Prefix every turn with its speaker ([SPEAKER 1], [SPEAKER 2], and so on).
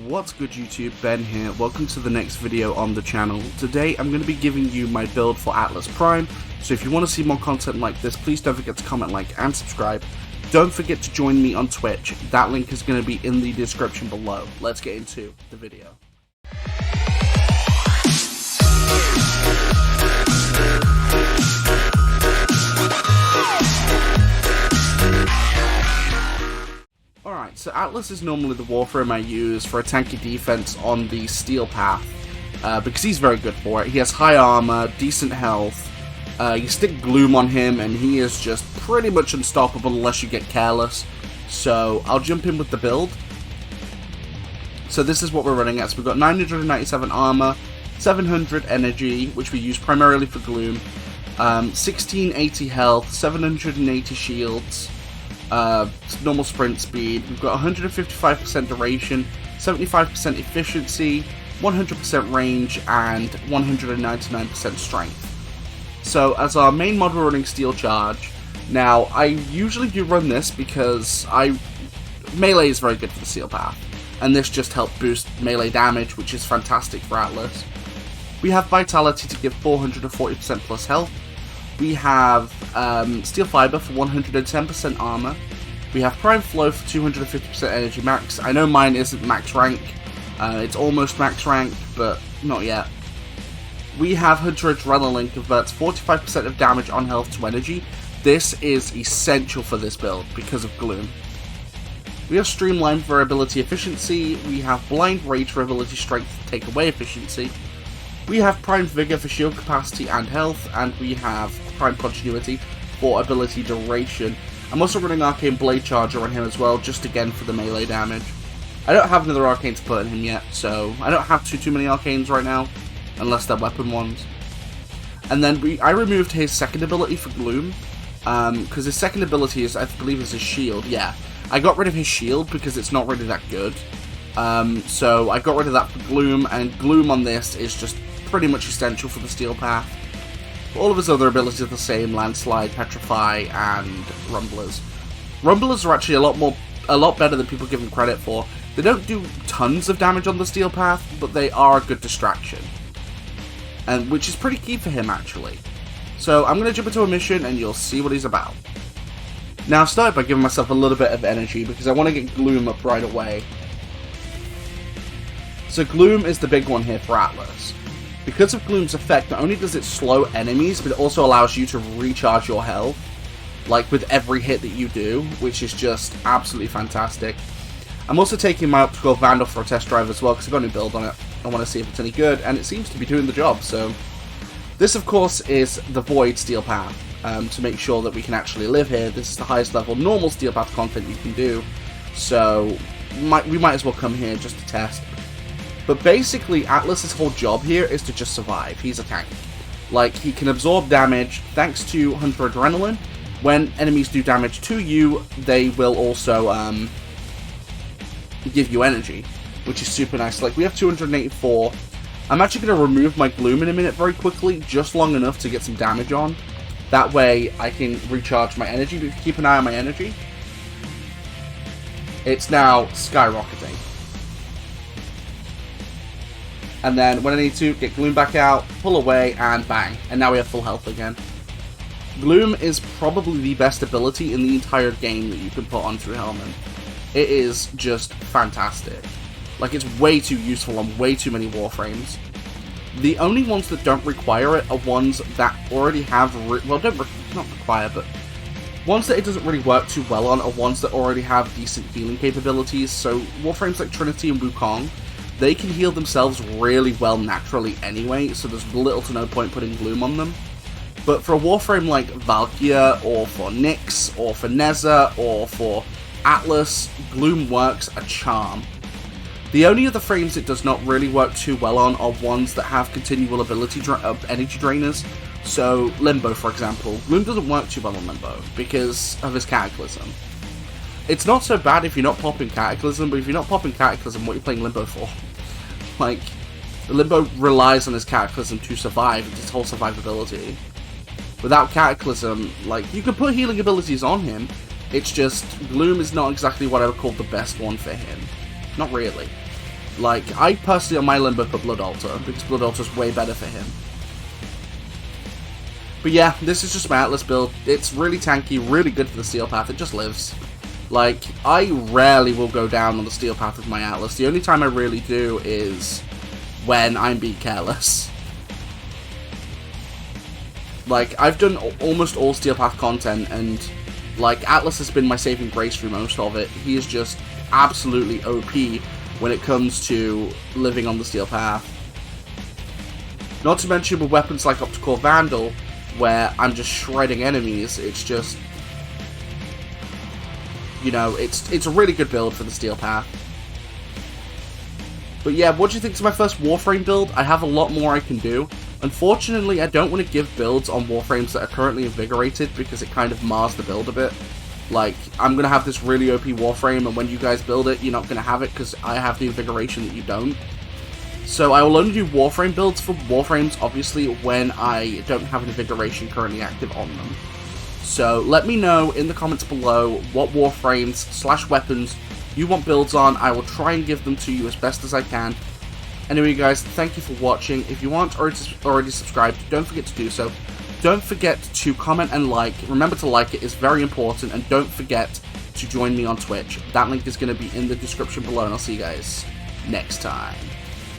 [SPEAKER 1] What's good YouTube, Ben here, welcome to the next video on the channel. Today I'm going to be giving you my build for Atlas Prime, so if you want to see more content like this, please don't forget to comment, like, and subscribe. Don't forget to join me on Twitch, that link is going to be in the description below. Let's get into the video. Alright, so Atlas is normally the Warframe I use for a tanky defense on the steel path, because he's very good for it. He has high armor, decent health, you stick Gloom on him and he is just pretty much unstoppable unless you get careless. So I'll jump in with the build. So this is what we're running at. So we've got 997 armor, 700 energy, which we use primarily for Gloom, 1680 health, 780 shields, normal sprint speed. We've got 155% duration, 75% efficiency, 100% range, and 199% strength. So as our main mod, we're running Steel Charge. Now, I usually do run this because melee is very good for the steel path, and this just helped boost melee damage, which is fantastic for Atlas. We have Vitality to give 440% plus health. We have Steel Fiber for 110% armor. We have Prime Flow for 250% energy max. I know mine isn't max rank. It's almost max rank, but not yet. We have Hunter Adrenaline, converts 45% of damage on health to energy. This is essential for this build because of Gloom. We have Streamline for ability efficiency. We have Blind Rage for ability strength to take away efficiency. We have Prime Vigor for shield capacity and health, and we have Prime Continuity for ability duration. I'm also running Arcane Blade Charger on him as well, just again for the melee damage. I don't have another Arcane to put on him yet, so I don't have too many Arcanes right now, unless they're weapon ones. And then I removed his second ability for Gloom, because his second ability is, I believe, is his shield. Yeah, I got rid of his shield because it's not really that good. So I got rid of that for Gloom, and Gloom on this is just pretty much essential for the steel path. All of his other abilities are the same: Landslide, Petrify, and Rumblers. Rumblers are actually a lot better than people give them credit for. They don't do tons of damage on the steel path, but they are a good distraction, and which is pretty key for him actually. So I'm going to jump into a mission and you'll see what he's about. Now I'll start by giving myself a little bit of energy because I want to get Gloom up right away. So Gloom is the big one here for Atlas. Because of Gloom's effect, not only does it slow enemies, but it also allows you to recharge your health, like with every hit that you do, which is just absolutely fantastic. I'm also taking my Optical Vandal for a test drive as well, because I've got a new build on it. I want to see if it's any good, and it seems to be doing the job. So this, of course, is the Void Steel Path, to make sure that we can actually live here. This is the highest level normal Steel Path content you can do, so we might as well come here just to test. But basically, Atlas's whole job here is to just survive. He's a tank. Like, he can absorb damage thanks to Hunter Adrenaline. When enemies do damage to you, they will also give you energy, which is super nice. Like, we have 284. I'm actually going to remove my Gloom in a minute very quickly, just long enough to get some damage on. That way, I can recharge my energy. But keep an eye on my energy. It's now skyrocketing. And then when I need to, get Gloom back out, pull away, and bang. And now we have full health again. Gloom is probably the best ability in the entire game that you can put on through Hellman. It is just fantastic. Like, it's way too useful on way too many Warframes. The only ones that don't require it are ones that already have, not require, but ones that it doesn't really work too well on are ones that already have decent healing capabilities. So Warframes like Trinity and Wukong, they can heal themselves really well naturally anyway, so there's little to no point putting Gloom on them. But for a Warframe like Valkyria, or for Nyx, or for Neza, or for Atlas, Gloom works a charm. The only other frames it does not really work too well on are ones that have continual ability energy drainers. So Limbo, for example. Gloom doesn't work too well on Limbo because of his Cataclysm. It's not so bad if you're not popping Cataclysm, but if you're not popping Cataclysm, what are you playing Limbo for? Like, Limbo relies on his Cataclysm to survive, it's his whole survivability. Without Cataclysm, like, you can put healing abilities on him, it's just, Gloom is not exactly what I would call the best one for him. Not really. Like, I personally on my limbo put Blood Altar, because Blood Altar is way better for him. But yeah, this is just my Atlas build. It's really tanky, really good for the Steel Path, it just lives. Like, I rarely will go down on the Steel Path with my Atlas. The only time I really do is when I'm being careless. Like, I've done almost all Steel Path content, and, like, Atlas has been my saving grace through most of it. He is just absolutely OP when it comes to living on the Steel Path. Not to mention with weapons like Optical Vandal, where I'm just shredding enemies, it's just... You know, it's a really good build for the Steel Path. But yeah, what do you think to my first Warframe build? I have a lot more I can do. Unfortunately, I don't want to give builds on Warframes that are currently invigorated because it kind of mars the build a bit. Like, I'm going to have this really OP Warframe, and when you guys build it, you're not going to have it because I have the invigoration that you don't. So I will only do Warframe builds for Warframes, obviously, when I don't have an invigoration currently active on them. So let me know in the comments below what Warframes / weapons you want builds on. I will try and give them to you as best as I can. Anyway, guys, thank you for watching. If you aren't already subscribed, don't forget to do so. Don't forget to comment and like. Remember to like it, it's very important. And don't forget to join me on Twitch. That link is going to be in the description below, and I'll see you guys next time.